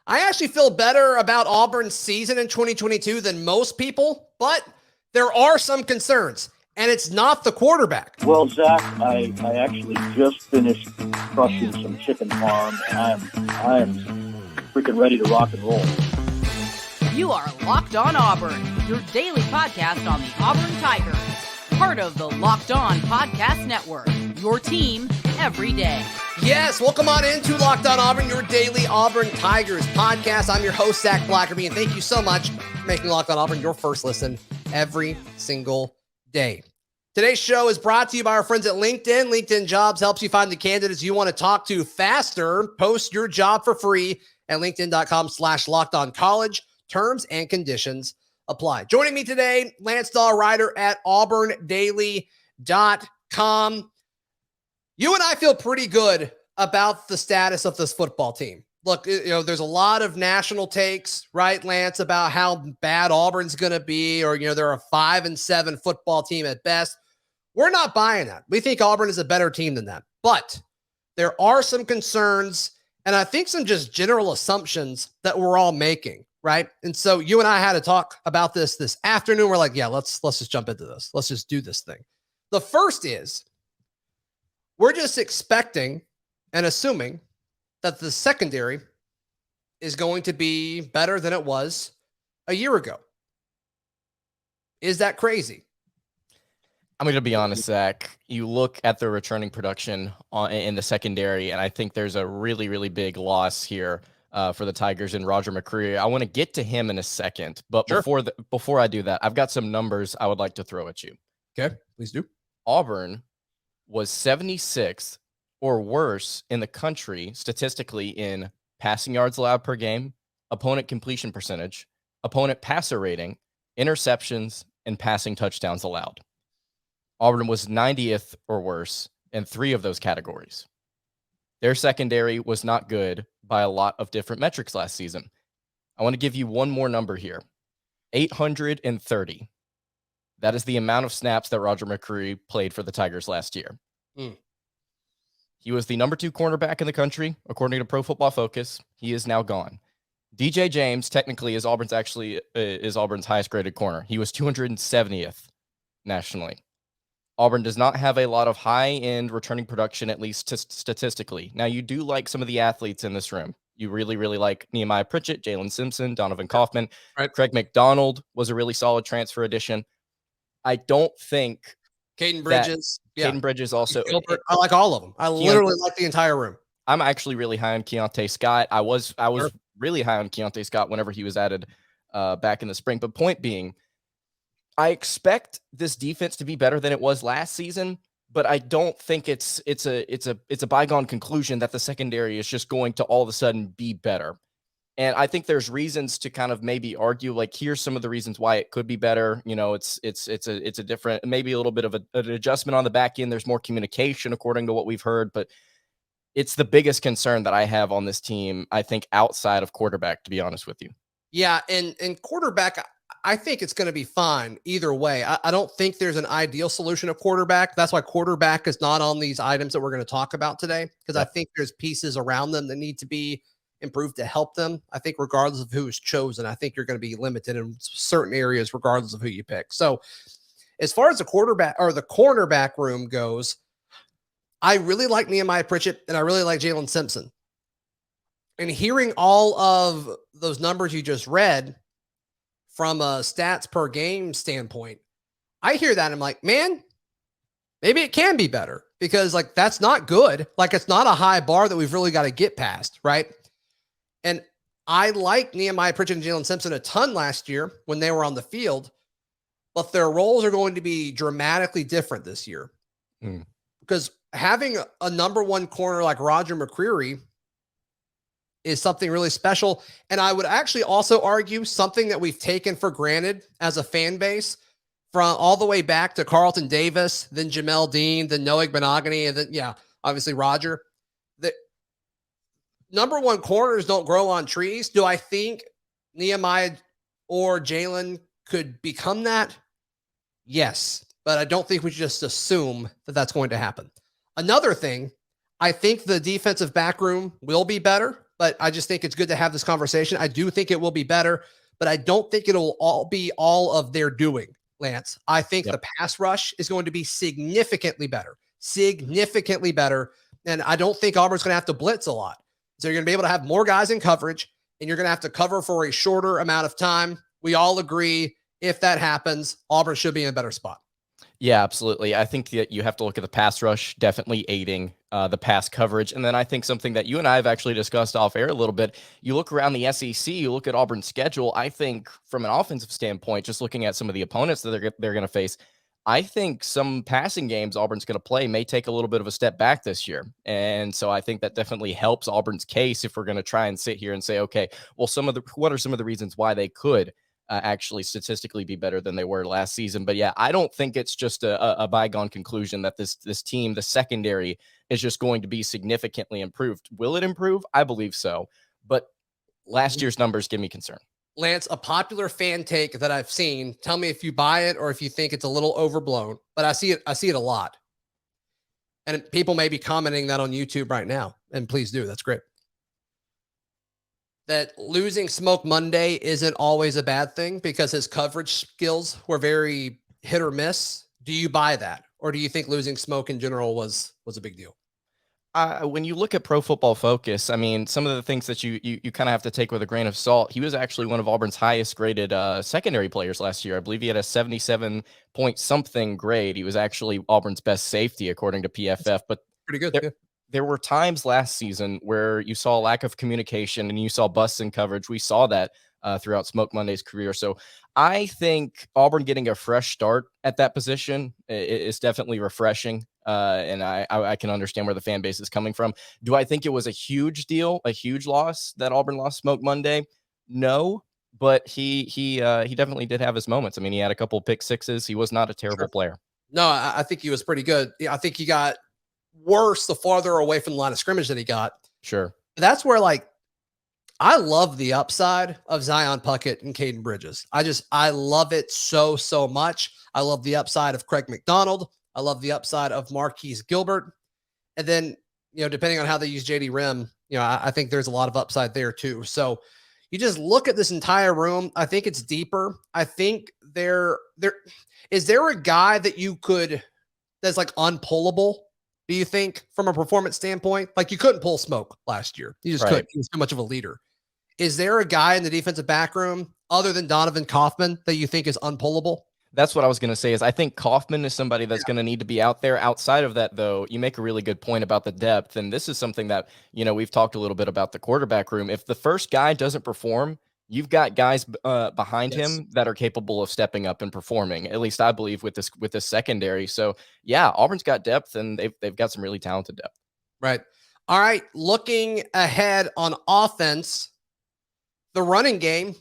I actually feel better about Auburn's season in 2022 than most people, but there are some concerns, and it's not the quarterback. Well, Zach, I actually just finished crushing some chicken farm, and I am freaking ready to rock and roll. You are Locked On Auburn, your daily podcast on the Auburn Tigers. Part of the Locked On Podcast Network, your team every day. Yes, welcome on into Locked On Auburn, your daily Auburn Tigers podcast. I'm your host, Zac Blackerby, and thank you so much for making Locked On Auburn your first listen every single day. Today's show is brought to you by our friends at LinkedIn. LinkedIn Jobs helps you find the candidates you want to talk to faster. Post your job for free at linkedin.com/LockedOnCollege. Terms and conditions apply. Joining me today, Lance Dawe, writer at auburndaily.com. You and I feel pretty good about the status of this football team. Look, there's a lot of national takes, right, Lance, about how bad Auburn's going to be, or, they're a 5-7 football team at best. We're not buying that. We think Auburn is a better team than that. But there are some concerns, and I think some just general assumptions that we're all making, right? And so you and I had to talk about this afternoon. We're like, yeah, let's just jump into this. Let's just do this thing. The first is, we're just expecting and assuming that the secondary is going to be better than it was a year ago. Is that crazy? I'm going to be honest, Zach. You look at the returning production in the secondary, and I think there's a really, really big loss here for the Tigers and Roger McCreary. I want to get to him in a second, but Sure. before I do that, I've got some numbers I would like to throw at you. Okay, please do. Auburn was 76th or worse in the country statistically in passing yards allowed per game, opponent completion percentage, opponent passer rating, interceptions, and passing touchdowns allowed. Auburn was 90th or worse in 3 of those categories. Their secondary was not good by a lot of different metrics last season. I want to give you one more number here. 830. That is the amount of snaps that Roger McCreary played for the Tigers last year. He was the number 2 cornerback in the country, according to Pro Football Focus. He is now gone. DJ James technically is Auburn's highest graded corner. He was 270th nationally. Auburn does not have a lot of high-end returning production, at least statistically. Now, you do like some of the athletes in this room. You really, really like Nehemiah Pritchett, Jalen Simpson, Donovan Kaufman. Right. Craig McDonald was a really solid transfer addition. I don't think Caden Bridges. Caden Bridges also. Gilbert. I like all of them. I literally like the entire room. I'm actually really high on Keontae Scott. I was Sure. really high on Keontae Scott whenever he was added back in the spring. But point being, I expect this defense to be better than it was last season, but I don't think it's a bygone conclusion that the secondary is just going to all of a sudden be better. And I think there's reasons to kind of maybe argue, like, here's some of the reasons why it could be better. It's a different, maybe a little bit of an adjustment on the back end. There's more communication according to what we've heard, but it's the biggest concern that I have on this team, I think, outside of quarterback, to be honest with you. Yeah, and quarterback, I think it's going to be fine either way. I don't think there's an ideal solution of quarterback. That's why quarterback is not on these items that we're going to talk about today, because I think there's pieces around them that need to be improved to help them. I think regardless of who is chosen, I think you're going to be limited in certain areas regardless of who you pick. So as far as the quarterback or the cornerback room goes, I really like Nehemiah Pritchett and I really like Jalen Simpson. And hearing all of those numbers you just read from a stats per game standpoint, I hear that and I'm like, man, maybe it can be better, because like, that's not good. Like, it's not a high bar that we've really got to get past. Right. And I like Nehemiah Pritchett and Jalen Simpson a ton last year when they were on the field, but their roles are going to be dramatically different this year because having a number 1 corner like Roger McCreary is something really special. And I would actually also argue something that we've taken for granted as a fan base from all the way back to Carlton Davis, then Jamel Dean, then Noah Benogany, and then, obviously Roger. The number 1 corners don't grow on trees. Do I think Nehemiah or Jalen could become that? Yes, but I don't think we should just assume that that's going to happen. Another thing, I think the defensive back room will be better. but I just think it's good to have this conversation. I do think it will be better, but I don't think it'll all be all of their doing, Lance. I think the pass rush is going to be significantly better. And I don't think Auburn's going to have to blitz a lot. So you're going to be able to have more guys in coverage, and you're going to have to cover for a shorter amount of time. We all agree if that happens, Auburn should be in a better spot. Yeah, absolutely. I think that you have to look at the pass rush, definitely aiding the pass coverage. And then I think something that you and I have actually discussed off air a little bit, you look around the SEC, you look at Auburn's schedule. I think from an offensive standpoint, just looking at some of the opponents that they're going to face, I think some passing games Auburn's going to play may take a little bit of a step back this year. And so I think that definitely helps Auburn's case if we're going to try and sit here and say, okay, well, what are some of the reasons why they could actually statistically be better than they were last season? But yeah, I don't think it's just a bygone conclusion that this team, the secondary, is just going to be significantly improved. Will it improve? I believe so. But last year's numbers give me concern. Lance, a popular fan take that I've seen, tell me if you buy it or if you think it's a little overblown, but I see it a lot. And people may be commenting that on YouTube right now, and please do. That's great. That losing Smoke Monday isn't always a bad thing because his coverage skills were very hit or miss. Do you buy that? Or do you think losing Smoke in general was a big deal? When you look at Pro Football Focus, I mean, some of the things that you kind of have to take with a grain of salt. He was actually one of Auburn's highest graded secondary players last year. I believe he had a 77 point something grade. He was actually Auburn's best safety according to PFF. But pretty good. There were times last season where you saw a lack of communication and you saw busts in coverage. We saw that throughout Smoke Monday's career. So I think Auburn getting a fresh start at that position is definitely refreshing. And I can understand where the fan base is coming from. Do I think it was a huge deal, a huge loss that Auburn lost Smoke Monday? No, but he definitely did have his moments. I mean, he had a couple pick sixes. He was not a terrible player. No, I think he was pretty good. I think he got worse the farther away from the line of scrimmage that he got. Sure. That's where, like, I love the upside of Zion Puckett and Caden Bridges. I love it so much. I love the upside of Craig McDonald. I love the upside of Marquise Gilbert. And then, depending on how they use JD Rim, I think there's a lot of upside there too. So you just look at this entire room. I think it's deeper. I think is there a guy that that's like unpullable? Do you think from a performance standpoint? Like, you couldn't pull Smoke last year. You just couldn't. He was too much of a leader. Is there a guy in the defensive back room other than Donovan Kaufman that you think is unpullable? That's what I was going to say is I think Kaufman is somebody that's going to need to be out there. Outside of that, though, you make a really good point about the depth. And this is something that, we've talked a little bit about the quarterback room. If the first guy doesn't perform, you've got guys behind him that are capable of stepping up and performing. At least I believe with this secondary. So yeah, Auburn's got depth and they've got some really talented depth. Right. All right. Looking ahead on offense, the running game,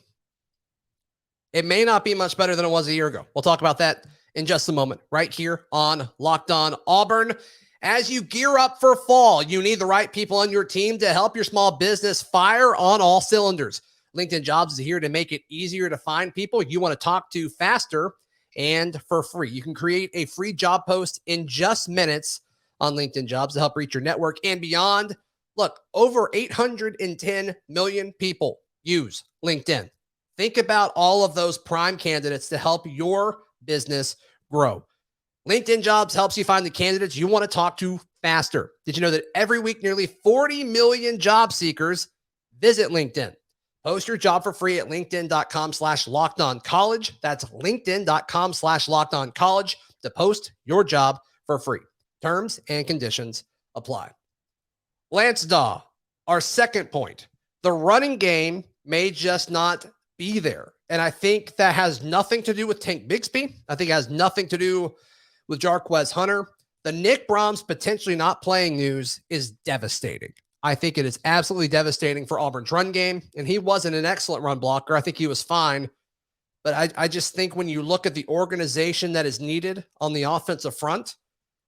it may not be much better than it was a year ago. We'll talk about that in just a moment right here on Locked On Auburn. As you gear up for fall, you need the right people on your team to help your small business fire on all cylinders. LinkedIn Jobs is here to make it easier to find people you want to talk to faster and for free. You can create a free job post in just minutes on LinkedIn Jobs to help reach your network and beyond. Look, over 810 million people use LinkedIn. Think about all of those prime candidates to help your business grow. LinkedIn Jobs helps you find the candidates you want to talk to faster. Did you know that every week, nearly 40 million job seekers visit LinkedIn? Post your job for free at linkedin.com/lockedoncollege. That's linkedin.com/lockedoncollege to post your job for free. Terms and conditions apply. Lance Dawe, our second point. The running game may just not be there. And I think that has nothing to do with Tank Bigsby. I think it has nothing to do with Jarquez Hunter. The Nick Brahms potentially not playing news is devastating. I think it is absolutely devastating for Auburn's run game. And he wasn't an excellent run blocker. I think he was fine. But I just think when you look at the organization that is needed on the offensive front,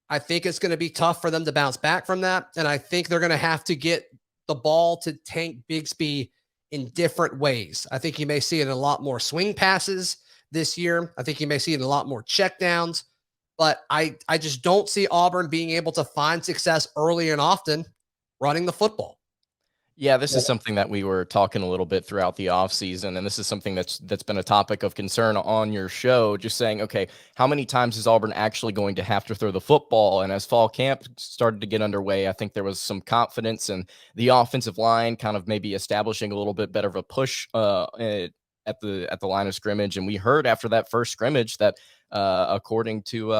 I think it's going to be tough for them to bounce back from that. And I think they're going to have to get the ball to Tank Bigsby in different ways. I think you may see it in a lot more swing passes this year. I think you may see it in a lot more checkdowns. But I just don't see Auburn being able to find success early and often running the football. Yeah, this is something that we were talking a little bit throughout the offseason, and this is something that's been a topic of concern on your show, just saying, okay, how many times is Auburn actually going to have to throw the football? And as fall camp started to get underway, I think there was some confidence in the offensive line kind of maybe establishing a little bit better of a push at the line of scrimmage. And we heard after that first scrimmage that according to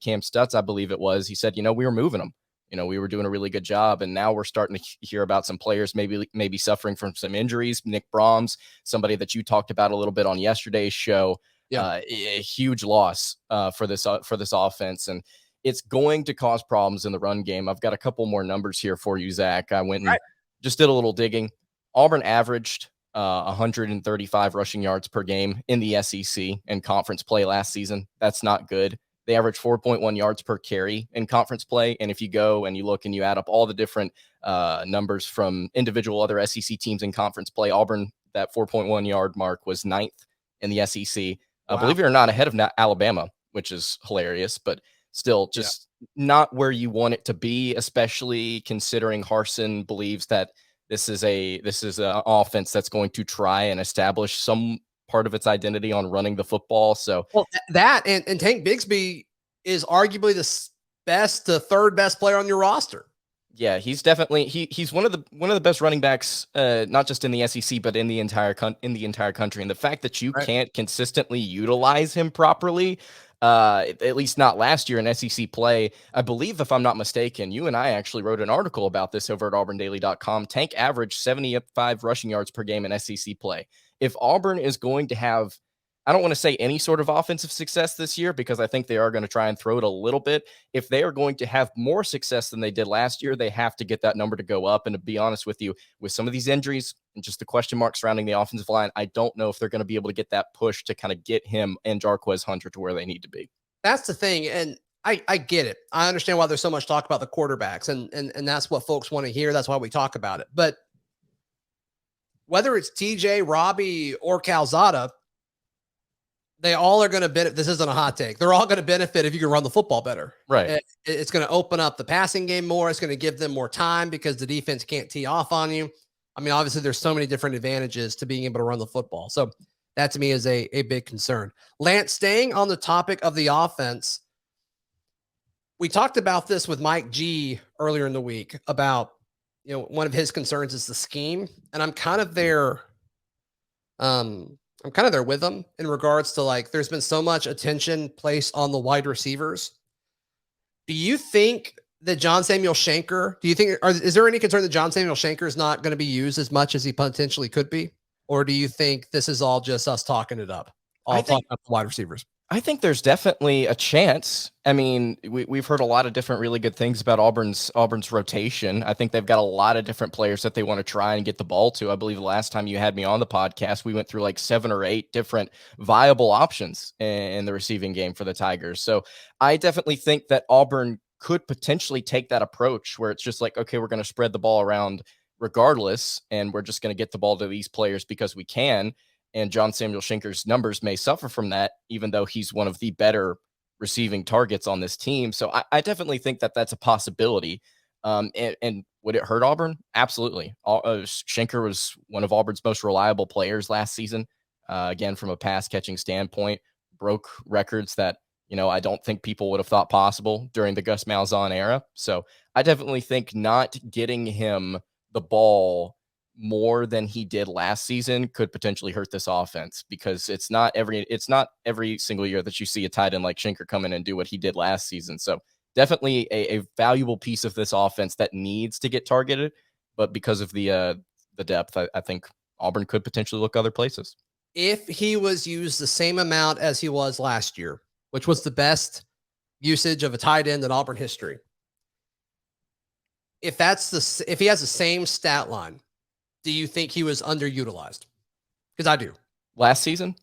Cam Stutz, I believe it was, he said, we were moving them. We were doing a really good job, and now we're starting to hear about some players maybe suffering from some injuries. Nick Brahms, somebody that you talked about a little bit on yesterday's show, a huge loss for this offense, and it's going to cause problems in the run game. I've got a couple more numbers here for you, Zach. I went and just did a little digging. Auburn averaged 135 rushing yards per game in the SEC in conference play last season. That's not good. They average 4.1 yards per carry in conference play. And if you go and you look and you add up all the different numbers from individual other SEC teams in conference play, Auburn, that 4.1 yard mark was 9th in the SEC. Wow. Believe it or not, ahead of Alabama, which is hilarious, but still just not where you want it to be, especially considering Harsin believes that this is an offense that's going to try and establish some part of its identity on running the football. So that and Tank Bigsby is arguably the third best player on your roster. Yeah, he's definitely he's one of the best running backs, not just in the SEC but in the entire country. And the fact that you can't consistently utilize him properly, at least not last year in SEC play, I believe, if I'm not mistaken, you and I actually wrote an article about this over at auburndaily.com. Tank averaged 75 rushing yards per game in SEC play. If Auburn is going to have, I don't want to say any sort of offensive success this year, because I think they are going to try and throw it a little bit. If they are going to have more success than they did last year, they have to get that number to go up. And to be honest with you, with some of these injuries and just the question marks surrounding the offensive line, I don't know if they're going to be able to get that push to kind of get him and Jarquez Hunter to where they need to be. That's the thing. And I get it. I understand why there's so much talk about the quarterbacks, and that's what folks want to hear. That's why we talk about it. But whether it's TJ, Robby, or Calzada, they all are going to benefit. This isn't a hot take. They're all going to benefit if you can run the football better. Right. It's going to open up the passing game more. It's going to give them more time because the defense can't tee off on you. I mean, obviously, there's so many different advantages to being able to run the football. So that to me is a big concern. Lance, staying on the topic of the offense, we talked about this with Mike G earlier in the week about, one of his concerns is the scheme, and I'm kind of there. I'm kind of there with him in regards to there's been so much attention placed on the wide receivers. Do you think that John Samuel Shanker, is there any concern that John Samuel Shanker is not going to be used as much as he potentially could be? Or do you think this is all just us talking it up? Talking up the wide receivers. I think there's definitely a chance. I mean, we've heard a lot of different really good things about Auburn's rotation. I think they've got a lot of different players that they want to try and get the ball to. I believe the last time you had me on the podcast, we went through 7 or 8 different viable options in the receiving game for the Tigers. So I definitely think that Auburn could potentially take that approach where it's just okay, we're going to spread the ball around regardless, and we're just going to get the ball to these players because we can. And John Samuel Shanker's numbers may suffer from that, even though he's one of the better receiving targets on this team. So I definitely think that that's a possibility. And would it hurt Auburn? Absolutely. Shanker was one of Auburn's most reliable players last season. Again, from a pass catching standpoint, broke records that, I don't think people would have thought possible during the Gus Malzahn era. So I definitely think not getting him the ball more than he did last season could potentially hurt this offense, because it's not every single year that you see a tight end like Shanker come in and do what he did last season. So definitely a valuable piece of this offense that needs to get targeted, but because of the depth, I think Auburn could potentially look other places. If he was used the same amount as he was last year, which was the best usage of a tight end in Auburn history, if he has the same stat line, do you think he was underutilized? Because I do. Last season?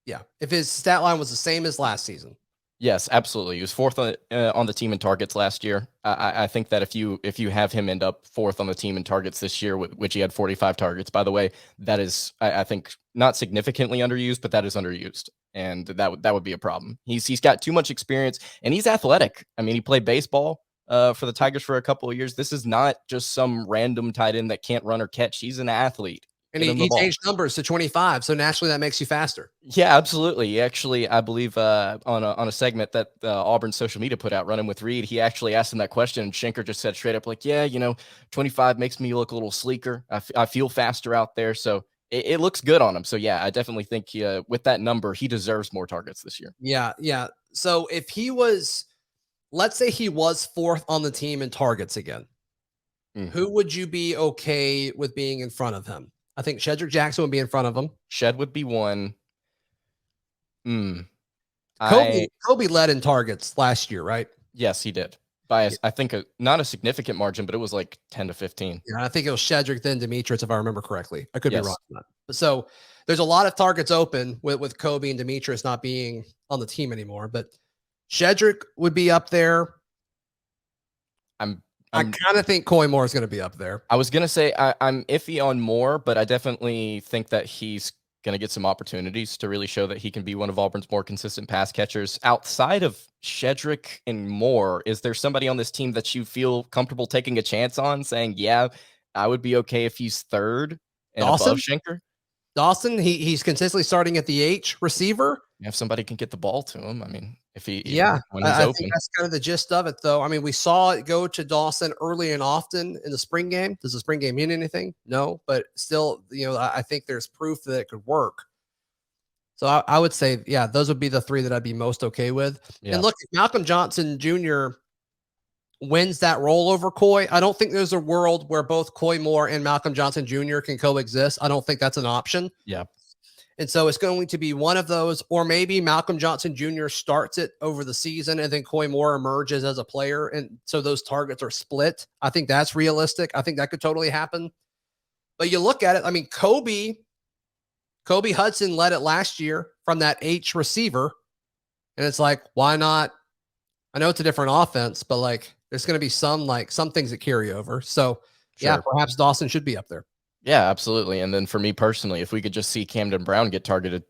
Yeah. If his stat line was the same as last season. Yes, absolutely. He was 4th on the team in targets last year. I think that if you have him end up 4th on the team in targets this year, which he had 45 targets, by the way, that is, I think, not significantly underused, but that is underused. And that would be a problem. He's got too much experience, and he's athletic. I mean, he played baseball. for the Tigers for a couple of years. This is not just some random tight end that can't run or catch. He's an athlete. And he changed numbers to 25, so naturally that makes you faster. Yeah, absolutely. He actually, I believe, on a segment that Auburn social media put out, Running with Reed, he actually asked him that question, and Schenker just said straight up, like, yeah, 25 makes me look a little sleeker. I feel faster out there, so it looks good on him. So, yeah, I definitely think with that number, he deserves more targets this year. Yeah. So if he was, let's say he was 4th on the team in targets again, who would you be okay with being in front of him? I think Shedrick Jackson would be in front of him. Shed would be one. Kobe led in targets last year, right? Yes, he did. By I think not a significant margin, but it was like 10 to 15. Yeah, I think it was Shedrick, then Demetrius, if I remember correctly. I could be wrong on that. But so there's a lot of targets open with Kobe and Demetrius not being on the team anymore. But Shedrick would be up there. I kind of think Coy Moore is going to be up there. I was going to say I'm iffy on Moore, but I definitely think that he's going to get some opportunities to really show that he can be one of Auburn's more consistent pass catchers. Outside of Shedrick and Moore, is there somebody on this team that you feel comfortable taking a chance on, saying, yeah, I would be okay if he's 3rd and above Schenker? Dawson, he's consistently starting at the H receiver. If somebody can get the ball to him, I mean, when I he's think that's kind of the gist of it, though. I mean, we saw it go to Dawson early and often in the spring game. Does the spring game mean anything? No, but still, I think there's proof that it could work. So I would say, yeah, those would be the 3 that I'd be most okay with. Yeah. And look, if Malcolm Johnson Jr. wins that role over Coy, I don't think there's a world where both Coy Moore and Malcolm Johnson Jr. can coexist. I don't think that's an option. Yeah. And so it's going to be one of those, or maybe Malcolm Johnson Jr. starts it over the season and then Coy Moore emerges as a player. And so those targets are split. I think that's realistic. I think that could totally happen. But you look at it, I mean, Kobe Hudson led it last year from that H receiver. And it's like, why not? I know it's a different offense, but like there's going to be some things that carry over. So yeah, perhaps Dawson should be up there. Yeah, absolutely. And then for me personally, if we could just see Camden Brown get targeted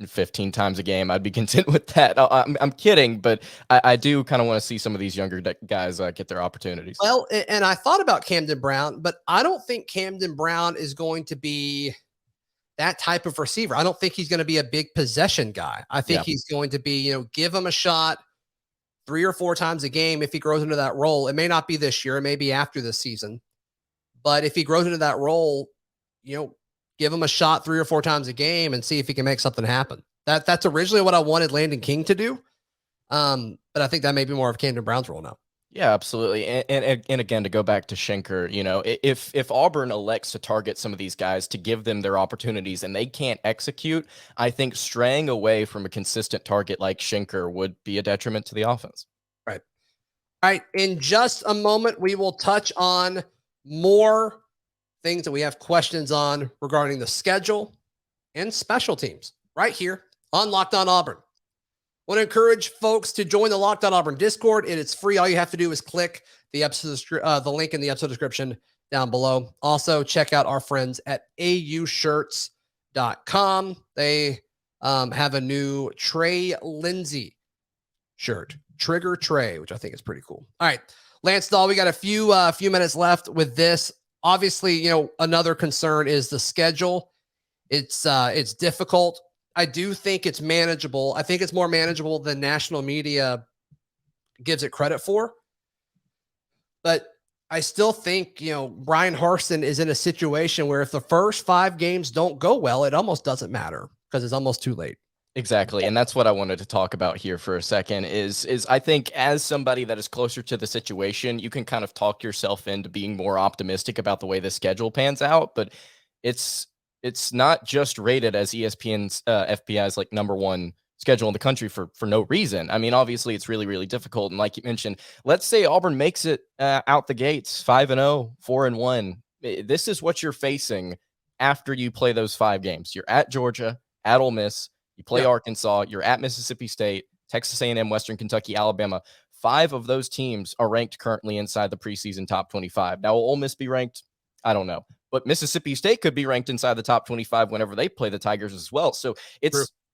15 times a game, I'd be content with that. I'm kidding, but I do kind of want to see some of these younger guys get their opportunities. Well, and I thought about Camden Brown, but I don't think Camden Brown is going to be that type of receiver. I don't think he's going to be a big possession guy. I think he's going to be, give him a shot 3 or 4 times a game if he grows into that role. It may not be this year, it may be after this season. But if he grows into that role, give him a shot 3 or 4 times a game and see if he can make something happen. That's originally what I wanted Landon King to do. But I think that may be more of Camden Brown's role now. Yeah, absolutely. And again, to go back to Schenker, if Auburn elects to target some of these guys to give them their opportunities and they can't execute, I think straying away from a consistent target like Schenker would be a detriment to the offense. Right. All right. In just a moment, we will touch on more things that we have questions on regarding the schedule and special teams right here on Locked On Auburn. I want to encourage folks to join the Locked On Auburn Discord. It is free. All you have to do is click the link in the episode description down below. Also, check out our friends at aushirts.com. They have a new Trey Lindsay shirt, Trigger Trey, which I think is pretty cool. All right, Lance Dawe, we got a few minutes left with this. Obviously, another concern is the schedule. It's difficult. I do think it's manageable. I think it's more manageable than national media gives it credit for. But I still think, Brian Harsin is in a situation where if the first 5 games don't go well, it almost doesn't matter because it's almost too late. Exactly. And that's what I wanted to talk about here for a second is I think as somebody that is closer to the situation, you can kind of talk yourself into being more optimistic about the way the schedule pans out, but it's not just rated as ESPN's FPI's like #1 schedule in the country for no reason. I mean, obviously it's really, really difficult. And like you mentioned, let's say Auburn makes it out the gates 5-0, 4-1. This is what you're facing after you play those 5 games. You're at Georgia, at Ole Miss, you play Arkansas, you're at Mississippi State, Texas A&M, Western Kentucky, Alabama. 5 of those teams are ranked currently inside the preseason top 25. Now, will Ole Miss be ranked? I don't know. But Mississippi State could be ranked inside the top 25 whenever they play the Tigers as well. So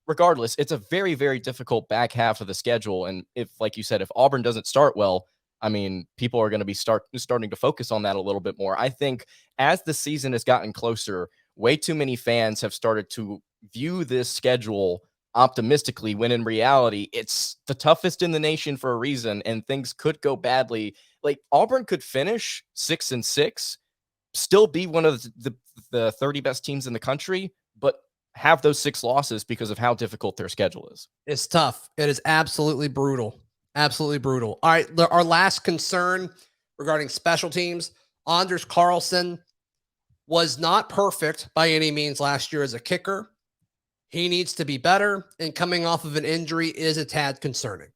regardless, it's a very, very difficult back half of the schedule. And if, like you said, if Auburn doesn't start well, I mean, people are going to be starting to focus on that a little bit more. I think as the season has gotten closer, way too many fans have started to view this schedule optimistically, when in reality, it's the toughest in the nation for a reason, and things could go badly. Like, Auburn could finish 6-6, still be one of the 30 best teams in the country, but have those 6 losses because of how difficult their schedule is. It's tough. It is absolutely brutal. Absolutely brutal. All right, our last concern regarding special teams, Anders Carlson was not perfect by any means last year as a kicker. He needs to be better, and coming off of an injury is a tad concerning.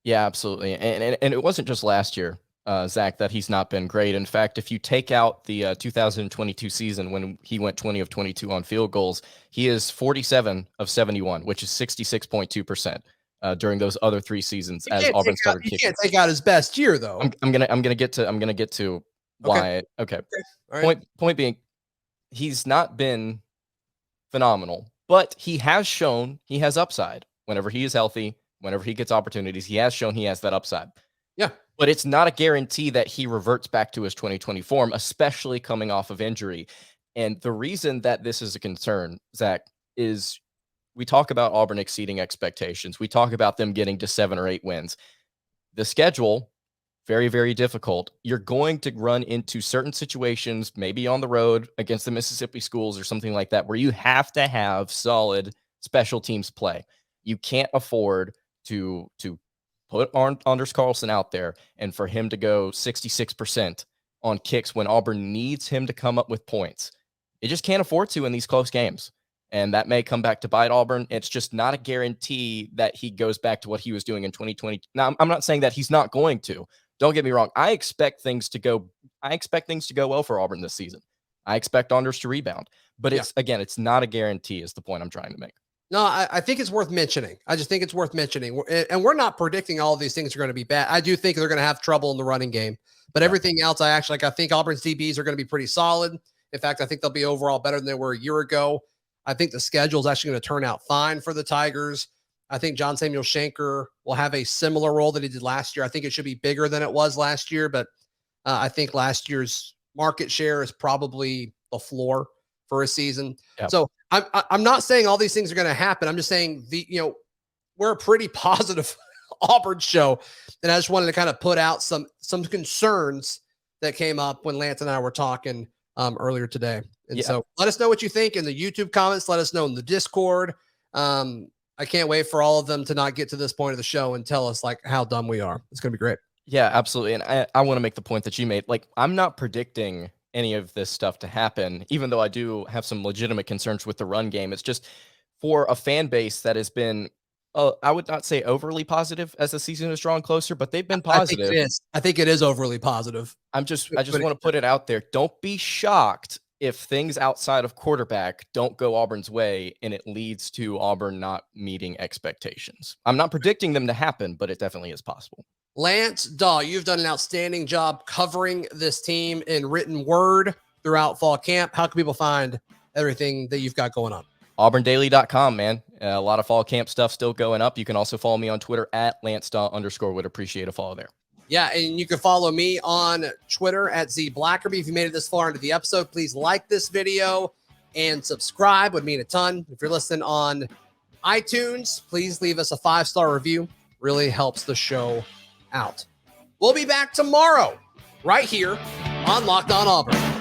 Yeah, absolutely. And it wasn't just last year, Zach, that he's not been great. In fact, if you take out the 2022 season when he went 20 of 22 on field goals, he is 47 of 71, which is 66.2%. During those other 3 seasons as Auburn started kicking. You can't take out his best year though. I'm gonna get to why. Okay. All right. Point being, he's not been phenomenal, but he has shown he has upside whenever he is healthy, whenever he gets opportunities. He has shown he has that upside. Yeah. But it's not a guarantee that he reverts back to his 2020 form, especially coming off of injury. And the reason that this is a concern, Zach, is we talk about Auburn exceeding expectations. We talk about them getting to 7 or 8 wins. The schedule, very, very difficult. You're going to run into certain situations, maybe on the road against the Mississippi schools or something like that, where you have to have solid special teams play. You can't afford to put Anders Carlson out there and for him to go 66% on kicks when Auburn needs him to come up with points. It just can't afford to in these close games. And that may come back to bite Auburn. It's just not a guarantee that he goes back to what he was doing in 2020. Now, I'm not saying that he's not going to. Don't get me wrong. I expect things to go well for Auburn this season. I expect Anders to rebound. But it's not a guarantee is the point I'm trying to make. No, I think it's worth mentioning. I just think it's worth mentioning. And we're not predicting all of these things are going to be bad. I do think they're going to have trouble in the running game. But everything else, I think Auburn's DBs are going to be pretty solid. In fact, I think they'll be overall better than they were a year ago. I think the schedule is actually going to turn out fine for the Tigers. I think John Samuel Shanker will have a similar role that he did last year. I think it should be bigger than it was last year, but I think last year's market share is probably the floor for a season. Yep. So I'm not saying all these things are going to happen. I'm just saying we're a pretty positive Auburn show, and I just wanted to kind of put out some concerns that came up when Lance and I were talking earlier today. And so let us know what you think in the YouTube comments. Let us know in the Discord. I can't wait for all of them to not get to this point of the show and tell us like how dumb we are. It's going to be great. Yeah, absolutely. And I want to make the point that you made. Like, I'm not predicting any of this stuff to happen, even though I do have some legitimate concerns with the run game. It's just for a fan base that has been, I would not say overly positive as the season has drawn closer, but they've been positive. I think it is overly positive. I just want to put it out there. Don't be shocked if things outside of quarterback don't go Auburn's way and it leads to Auburn not meeting expectations. I'm not predicting them to happen, but it definitely is possible. Lance, Dawe, you've done an outstanding job covering this team in written word throughout fall camp. How can people find everything that you've got going on? AuburnDaily.com, man. A lot of fall camp stuff still going up. You can also follow me on Twitter at @LanceDawe_. Would appreciate a follow there. Yeah, and you can follow me on Twitter at Zac Blackerby. If you made it this far into the episode, please like this video and subscribe. Would mean a ton. If you're listening on iTunes, please leave us a 5-star review. Really helps the show out. We'll be back tomorrow right here on Locked On Auburn.